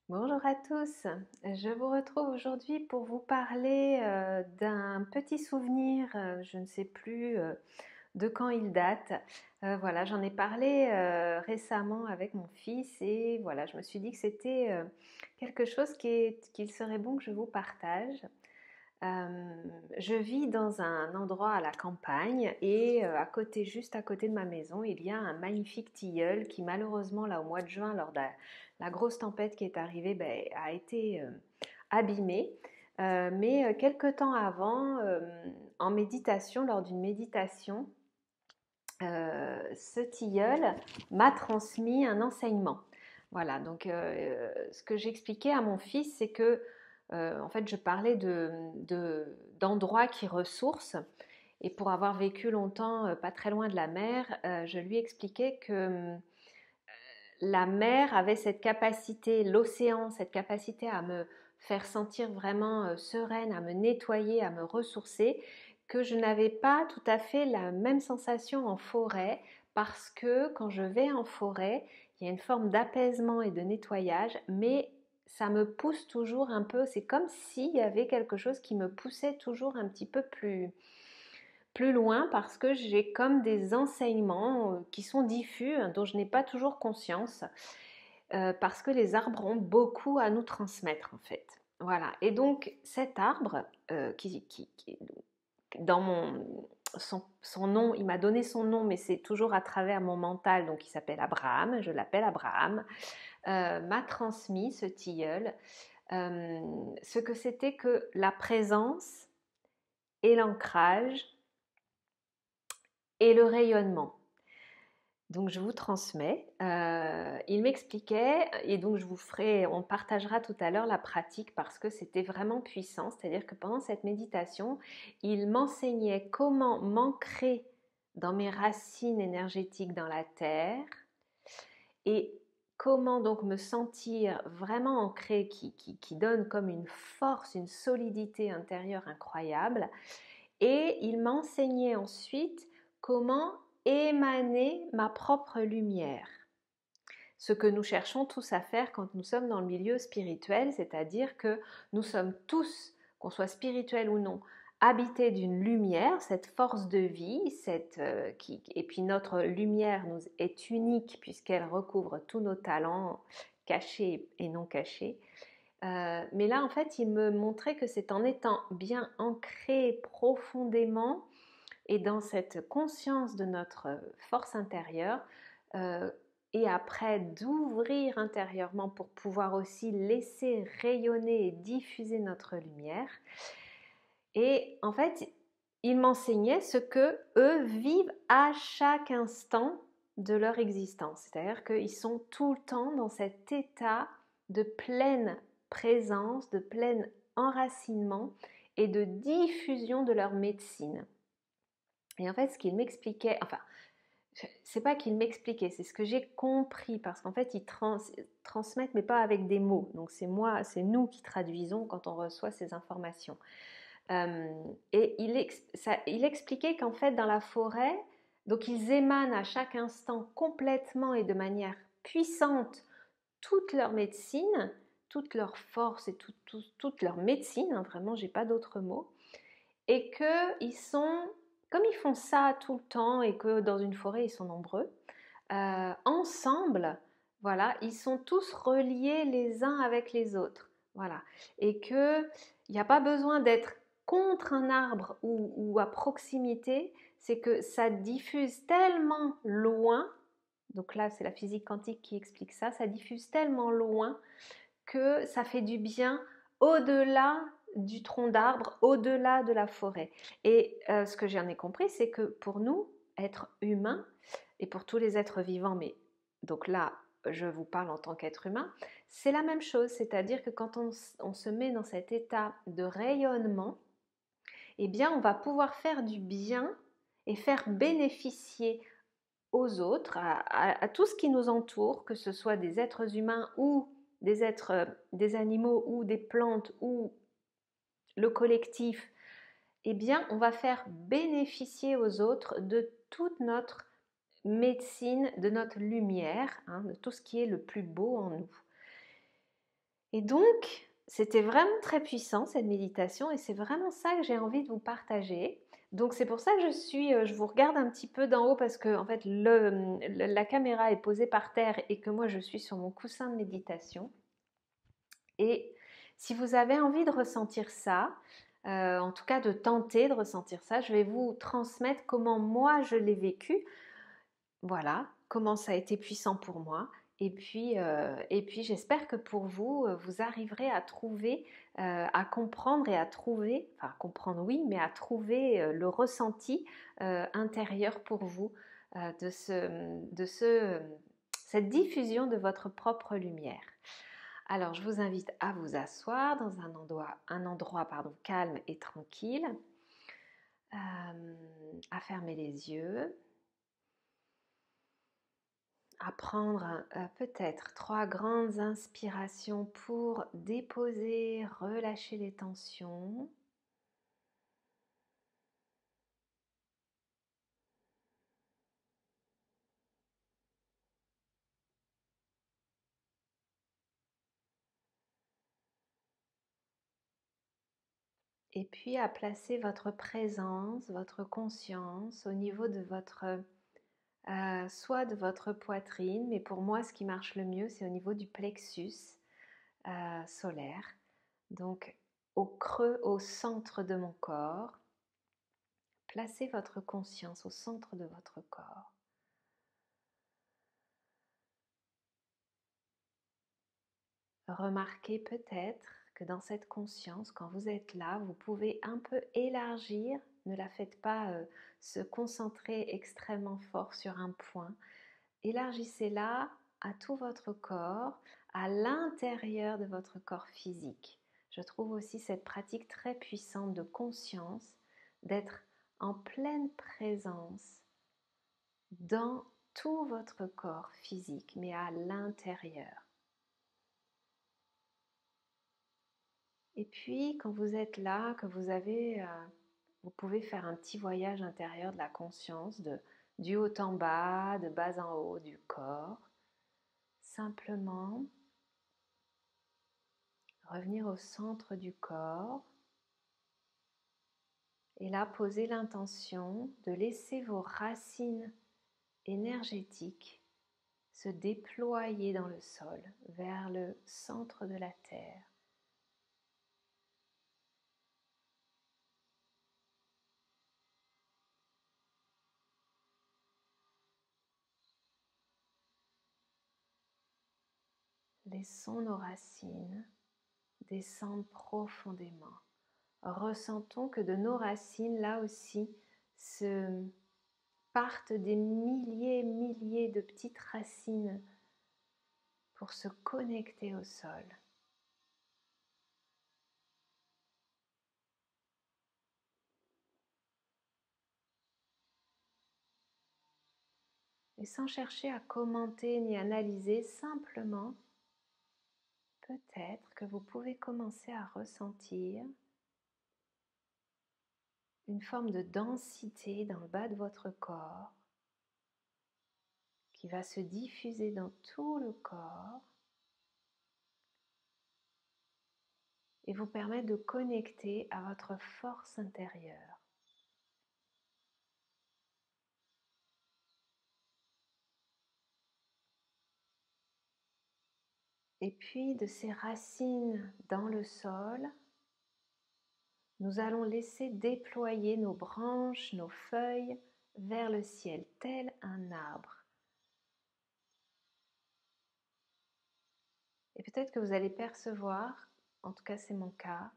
Bonjour à tous, je vous retrouve aujourd'hui pour vous parler d'un petit souvenir, je ne sais plus de quand il date. Voilà, j'en ai parlé récemment avec mon fils et voilà, je me suis dit que c'était quelque chose qu'il serait bon que je vous partage. Je vis dans un endroit à la campagne et juste à côté de ma maison, il y a un magnifique tilleul qui malheureusement là au mois de juin, lors de la grosse tempête qui est arrivée, ben, a été abîmé. Mais quelque temps avant, en méditation, lors d'une méditation, ce tilleul m'a transmis un enseignement. Voilà, donc ce que j'expliquais à mon fils, c'est que en fait, je parlais d'endroits qui ressourcent. Et pour avoir vécu longtemps pas très loin de la mer, je lui expliquais que la mer avait cette capacité, l'océan, cette capacité à me faire sentir vraiment sereine, à me nettoyer, à me ressourcer, que je n'avais pas tout à fait la même sensation en forêt, parce que quand je vais en forêt, il y a une forme d'apaisement et de nettoyage, mais ça me pousse toujours un peu, c'est comme s'il y avait quelque chose qui me poussait toujours un petit peu plus loin, parce que j'ai comme des enseignements qui sont diffus, hein, dont je n'ai pas toujours conscience, parce que les arbres ont beaucoup à nous transmettre en fait. Voilà. Et donc cet arbre, dans son nom, il m'a donné son nom, mais c'est toujours à travers mon mental, donc il s'appelle Abraham, je l'appelle Abraham, m'a transmis ce tilleul, ce que c'était que la présence et l'ancrage et le rayonnement. Donc je vous transmets. Il m'expliquait, et donc on partagera tout à l'heure la pratique parce que c'était vraiment puissant. C'est-à-dire que pendant cette méditation, il m'enseignait comment m'ancrer dans mes racines énergétiques dans la terre et comment donc me sentir vraiment ancré, qui donne comme une force, une solidité intérieure incroyable. Et il m'enseignait ensuite comment émaner ma propre lumière. Ce que nous cherchons tous à faire quand nous sommes dans le milieu spirituel, c'est-à-dire que nous sommes tous, qu'on soit spirituel ou non, habités d'une lumière, cette force de vie, et puis notre lumière nous est unique puisqu'elle recouvre tous nos talents cachés et non cachés. Mais là, en fait, il me montrait que c'est en étant bien ancré profondément et dans cette conscience de notre force intérieure, euh, et après d'ouvrir intérieurement pour pouvoir aussi laisser rayonner et diffuser notre lumière. Et en fait, il m'enseignait ce que eux vivent à chaque instant de leur existence. C'est-à-dire qu'ils sont tout le temps dans cet état de pleine présence, de plein enracinement et de diffusion de leur médecine. Et en fait, ce qu'il m'expliquait, enfin, c'est pas qu'il m'expliquait, c'est ce que j'ai compris, parce qu'en fait, ils transmettent, mais pas avec des mots. Donc c'est nous qui traduisons quand on reçoit ces informations. Et il expliquait qu'en fait, dans la forêt, donc ils émanent à chaque instant complètement et de manière puissante toute leur médecine, toute leur force et toute leur médecine, hein, vraiment, j'ai pas d'autres mots, et qu'ils sont, comme ils font ça tout le temps et que dans une forêt ils sont nombreux, ensemble, voilà, ils sont tous reliés les uns avec les autres, voilà, et qu'il n'y a pas besoin d'être contre un arbre ou à proximité, c'est que ça diffuse tellement loin, donc là c'est la physique quantique qui explique ça, ça diffuse tellement loin que ça fait du bien au-delà du tronc d'arbre, au-delà de la forêt. Et ce que j'en ai compris, c'est que pour nous, êtres humains, et pour tous les êtres vivants, mais donc là, je vous parle en tant qu'être humain, c'est la même chose, c'est-à-dire que quand on se met dans cet état de rayonnement, eh bien, on va pouvoir faire du bien et faire bénéficier aux autres, à tout ce qui nous entoure, que ce soit des êtres humains ou des animaux ou des plantes ou le collectif, eh bien, on va faire bénéficier aux autres de toute notre médecine, de notre lumière, hein, de tout ce qui est le plus beau en nous. Et donc, c'était vraiment très puissant cette méditation et c'est vraiment ça que j'ai envie de vous partager. Donc c'est pour ça que je vous regarde un petit peu d'en haut parce que en fait la caméra est posée par terre et que moi je suis sur mon coussin de méditation. Et si vous avez envie de ressentir ça, en tout cas de tenter de ressentir ça, je vais vous transmettre comment moi je l'ai vécu. Voilà, comment ça a été puissant pour moi. Et puis j'espère que pour vous, vous arriverez à trouver, à comprendre et à trouver, enfin comprendre oui, mais à trouver le ressenti intérieur pour vous cette diffusion de votre propre lumière. Alors je vous invite à vous asseoir dans un endroit pardon, calme et tranquille, à fermer les yeux, à prendre peut-être 3 grandes inspirations pour déposer, relâcher les tensions. Et puis à placer votre présence, votre conscience au niveau de soit de votre poitrine, mais pour moi ce qui marche le mieux c'est au niveau du plexus solaire. Donc au creux, au centre de mon corps, placez votre conscience au centre de votre corps. Remarquez peut-être que dans cette conscience, quand vous êtes là, vous pouvez un peu élargir, ne la faites pas se concentrer extrêmement fort sur un point, élargissez-la à tout votre corps, à l'intérieur de votre corps physique. Je trouve aussi cette pratique très puissante de conscience, d'être en pleine présence dans tout votre corps physique, mais à l'intérieur. Et puis, quand vous êtes là, que vous pouvez faire un petit voyage intérieur de la conscience, du haut en bas, de bas en haut du corps. Simplement, revenir au centre du corps. Et là, poser l'intention de laisser vos racines énergétiques se déployer dans le sol, vers le centre de la terre. Laissons nos racines descendre profondément. Ressentons que de nos racines, là aussi, se partent des milliers de petites racines pour se connecter au sol. Et sans chercher à commenter ni analyser, simplement, peut-être que vous pouvez commencer à ressentir une forme de densité dans le bas de votre corps qui va se diffuser dans tout le corps et vous permettre de connecter à votre force intérieure. Et puis de ces racines dans le sol, nous allons laisser déployer nos branches, nos feuilles vers le ciel, tel un arbre. Et peut-être que vous allez percevoir, en tout cas c'est mon cas,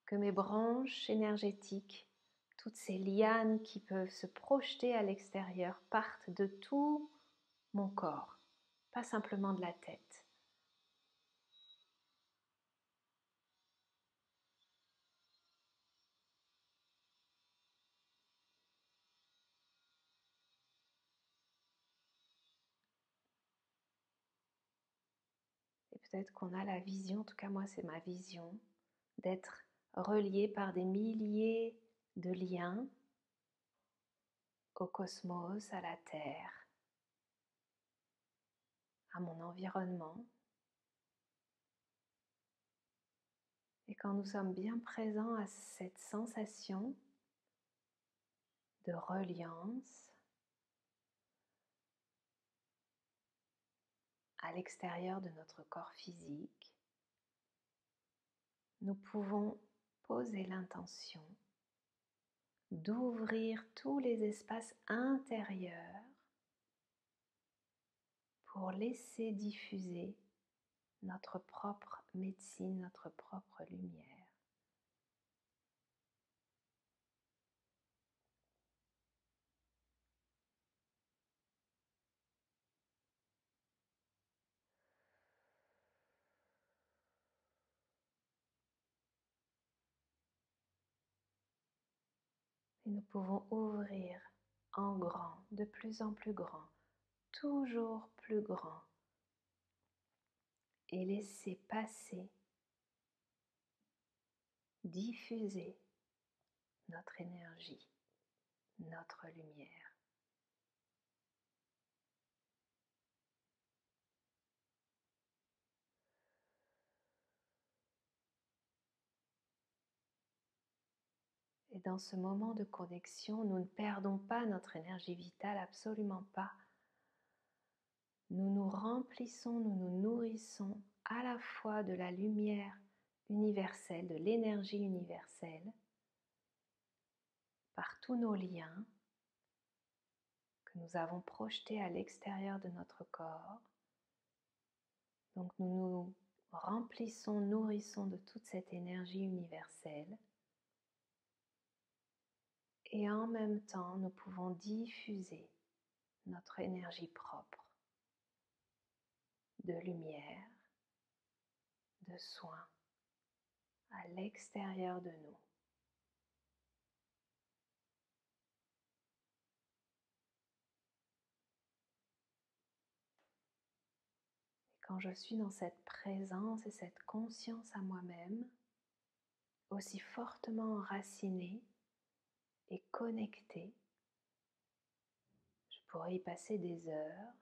que mes branches énergétiques, toutes ces lianes qui peuvent se projeter à l'extérieur, partent de tout mon corps, pas simplement de la tête. Et peut-être qu'on a la vision, en tout cas moi c'est ma vision, d'être relié par des milliers de liens au cosmos, à la Terre, à mon environnement. quand nous sommes bien présents à cette sensation de reliance à l'extérieur de notre corps physique, nous pouvons poser l'intention d'ouvrir tous les espaces intérieurs pour laisser diffuser notre propre médecine, notre propre lumière. Et nous pouvons ouvrir en grand, de plus en plus grand, toujours plus grand, et laisser passer, diffuser notre énergie, notre lumière. Et dans ce moment de connexion, nous ne perdons pas notre énergie vitale, absolument pas. Nous nous remplissons, nous nous nourrissons à la fois de la lumière universelle, de l'énergie universelle, par tous nos liens que nous avons projetés à l'extérieur de notre corps. Donc nous nous remplissons, nourrissons de toute cette énergie universelle. Et en même temps, nous pouvons diffuser notre énergie propre de lumière, de soin à l'extérieur de nous. Et quand je suis dans cette présence et cette conscience à moi-même, aussi fortement enracinée et connectée, je pourrais y passer des heures.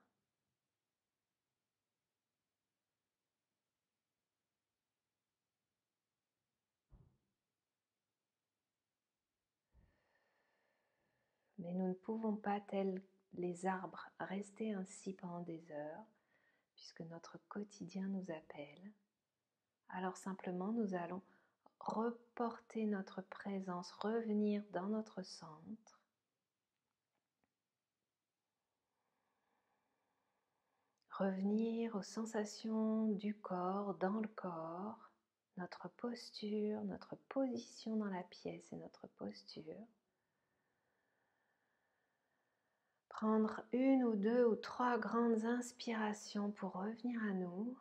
Mais nous ne pouvons pas, tels les arbres, rester ainsi pendant des heures, puisque notre quotidien nous appelle. Alors simplement, nous allons reporter notre présence, revenir dans notre centre. Revenir aux sensations du corps, dans le corps, notre posture, notre position dans la pièce et notre posture. Prendre une ou deux ou trois grandes inspirations pour revenir à nous.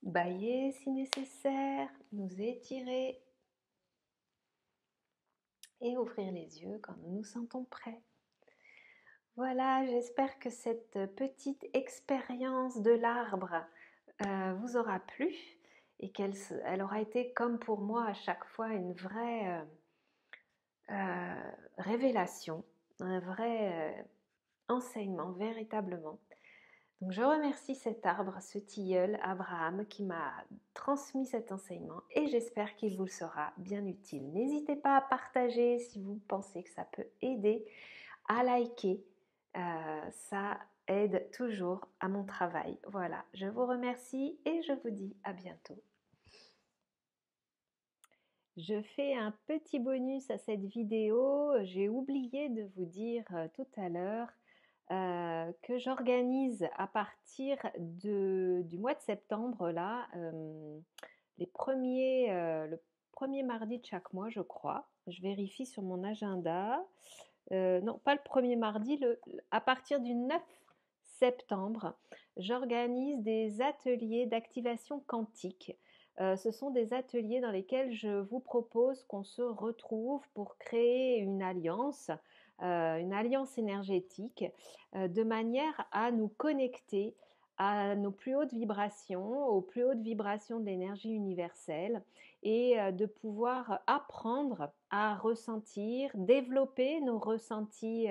Bailler si nécessaire, nous étirer et ouvrir les yeux quand nous nous sentons prêts. Voilà, j'espère que cette petite expérience de l'arbre vous aura plu et qu'elle aura été, comme pour moi à chaque fois, une vraie révélation, un vrai enseignement véritablement. Donc je remercie cet arbre, ce tilleul, Abraham, qui m'a transmis cet enseignement et j'espère qu'il vous sera bien utile. N'hésitez pas à partager si vous pensez que ça peut aider, à liker, ça aide toujours à mon travail. Voilà, je vous remercie et je vous dis à bientôt. Je fais un petit bonus à cette vidéo. J'ai oublié de vous dire tout à l'heure que j'organise à partir du mois de septembre, là, le premier mardi de chaque mois, je crois. Je vérifie sur mon agenda. Non, pas le premier mardi, à partir du 9 septembre, j'organise des ateliers d'activation quantique. Ce sont des ateliers dans lesquels je vous propose qu'on se retrouve pour créer une alliance énergétique, de manière à nous connecter à nos plus hautes vibrations, aux plus hautes vibrations de l'énergie universelle et de pouvoir apprendre à ressentir, développer nos ressentis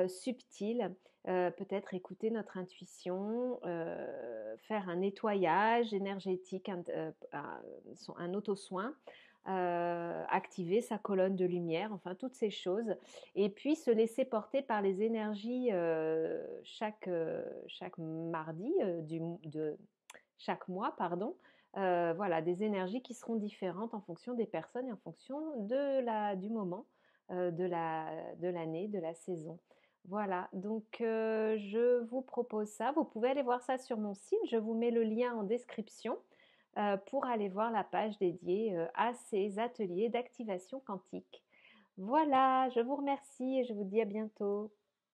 subtils, peut-être écouter notre intuition, faire un nettoyage énergétique, un auto-soin, activer sa colonne de lumière, enfin toutes ces choses. Et puis se laisser porter par les énergies chaque mardi de chaque mois, pardon. Voilà, des énergies qui seront différentes en fonction des personnes et en fonction du moment, de l'année, de la saison. Voilà, donc je vous propose ça. Vous pouvez aller voir ça sur mon site. Je vous mets le lien en description pour aller voir la page dédiée à ces ateliers d'activation quantique. Voilà, je vous remercie et je vous dis à bientôt.